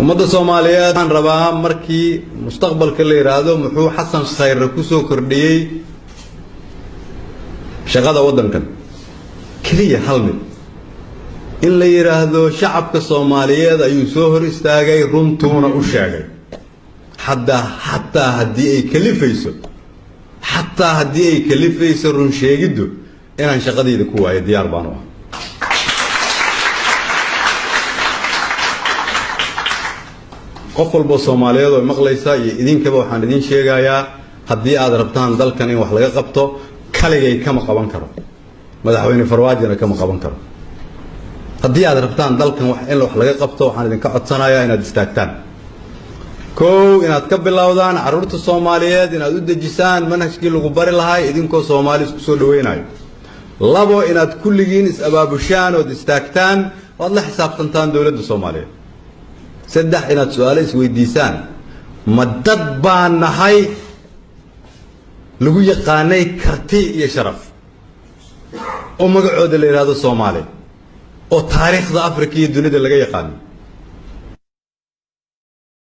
ummadda Soomaaliyeed aan rabaa markii mustaqbalka la yiraahdo muxuu Xasan Khayre ku soo kordhiyay shaqada wadankan kaliya hal mid in la yiraahdo shacabka Soomaaliyeed ayuu soo hor istaagay runtuuna u sheegay hatta haddii ay kalifayso run sheegiddu inaan shaqadayda ku waayo diyaar baan u ahay qof walba Soomaaliyeed oo maqlaysa iyo idinkaba waxaan idin sheegayaa haddii aad rabtaan dalkan in wax laga qabto kaligay kama qaban karo madaxweyne Farwaajina kama qaban karo haddii aad rabtaan dalkan in wax laga qabto waxaan idinka codsanayaa inaad istaagtaan inaad ka bilowdaan carruurta Soomaaliyeed inaad u dejisaan manhajkii lagu bari lahaa idinkoo Soomaali isku soo dhaweynayo labo inaad kulligiin is abaabushaan oo istaagtaan oo la xisaabtantaan dawladda Soomaaliyeed saddex inaad su'aalo isweydiisaan ma dad baan nahay lagu yaqaanay karti iyo sharaf oo magacooda la yiraahdo Soomaali oo taariikhda Afrika iyo dunida laga yaqaan